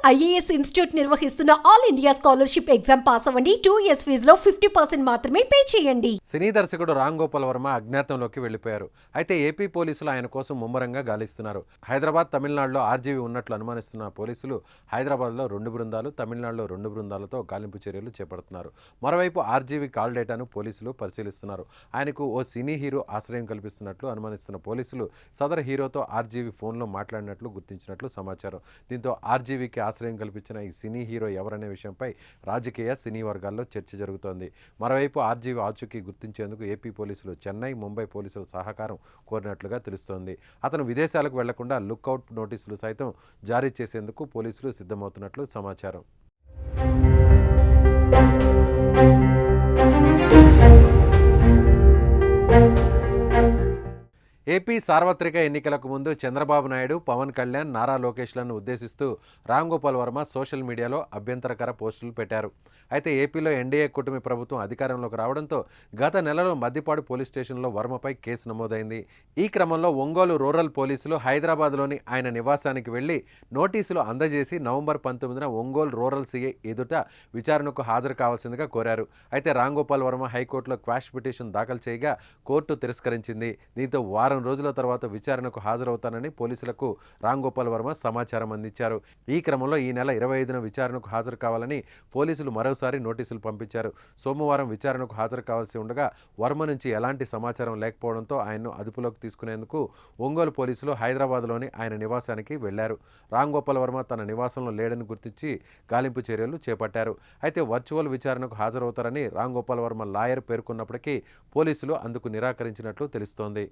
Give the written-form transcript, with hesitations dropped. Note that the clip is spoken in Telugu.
ఐఏఎస్ ఇన్స్టిట్యూట్ నిర్వహిస్తున్న all India scholarship exam pass అవ్వండి. 2 years ఫీజులో 50% మాత్రమే పే చేయండి. సినీ దర్శకుడు రామ్ గోపాల్ వర్మ అజ్ఞాతంలోకి వెళ్లిపోయారు. అయితే ఏపీ పోలీసులు ఆయన కోసం ముమ్మరంగా గాలిస్తున్నారు. హైదరాబాద్, తమిళనాడులో ఆర్జీవీ ఉన్నట్లు అనుమానిస్తున్న పోలీసులు హైదరాబాద్లో 2 బృందాలు, తమిళనాడులో 2 బృందాలతో గాలింపు చర్యలు చేపడుతున్నారు. మరోవైపు ఆర్జీవీ కాల్ డేటాను పోలీసులు పరిశీలిస్తున్నారు. ఆయనకు ఓ సినీ హీరో ఆశ్రయం కల్పిస్తున్నట్లు అనుమానిస్తున్న పోలీసులు సదర్ హీరోతో ఆర్జీవీ ఫోన్లో మాట్లాడినట్లు గుర్తించినట్లు సమాచారం. దీంతో ఆర్జీవీకి ఆశ్రయం కల్పించిన ఈ సినీ హీరో ఎవరనే విషయంపై రాజకీయ, సినీ వర్గాల్లో చర్చ జరుగుతోంది. మరోవైపు ఆర్జీవీ ఆచూకీ గుర్తించేందుకు ఏపీ పోలీసులు చెన్నై, ముంబై పోలీసుల సహకారం కోరినట్లుగా తెలుస్తోంది. అతను విదేశాలకు వెళ్లకుండా లుక్అవుట్ నోటీసులు సైతం జారీ చేసేందుకు పోలీసులు సిద్ధమవుతున్నట్లు సమాచారం. ఏపీ సార్వత్రిక ఎన్నికలకు ముందు చంద్రబాబు నాయుడు, పవన్ కళ్యాణ్, నారా లోకేష్లను ఉద్దేశిస్తూ రామ్ గోపాల్ వర్మ సోషల్ మీడియాలో అభ్యంతరకర పోస్టులు పెట్టారు. అయితే ఏపీలో ఎన్డీఏ కూటమి ప్రభుత్వం అధికారంలోకి రావడంతో గత నెలలో మద్దిపాడు పోలీస్ స్టేషన్లో వర్మపై కేసు నమోదైంది. ఈ క్రమంలో ఒంగోలు రూరల్ పోలీసులు హైదరాబాద్లోని ఆయన నివాసానికి వెళ్లి నోటీసులు అందజేసి నవంబర్ 19న ఒంగోలు రూరల్ సీఐ ఎదుట విచారణకు హాజరు కావాల్సిందిగా కోరారు. అయితే రామ్ గోపాల్ వర్మ హైకోర్టులో క్వాష్ పిటిషన్ దాఖలు చేయగా కోర్టు తిరస్కరించింది. దీంతో వారం రోజుల తర్వాత విచారణకు హాజరవుతానని పోలీసులకు రామ్ గోపాల్ వర్మ సమాచారం అందించారు. ఈ క్రమంలో ఈ నెల 25న విచారణకు హాజరు కావాలని పోలీసులు మరోసారి నోటీసులు పంపించారు. సోమవారం విచారణకు హాజరు కావాల్సి ఉండగా వర్మ నుంచి ఎలాంటి సమాచారం లేకపోవడంతో ఆయన్ను అదుపులోకి తీసుకునేందుకు ఒంగోలు పోలీసులు హైదరాబాద్లోని ఆయన నివాసానికి వెళ్లారు. రామ్ గోపాల్ వర్మ తన నివాసంలో లేడని గుర్తించి గాలింపు చర్యలు చేపట్టారు. అయితే వర్చువల్ విచారణకు హాజరవుతారని రామ్ గోపాల్ వర్మ లాయర్ పేర్కొన్నప్పటికీ పోలీసులు అందుకు నిరాకరించినట్లు తెలుస్తోంది.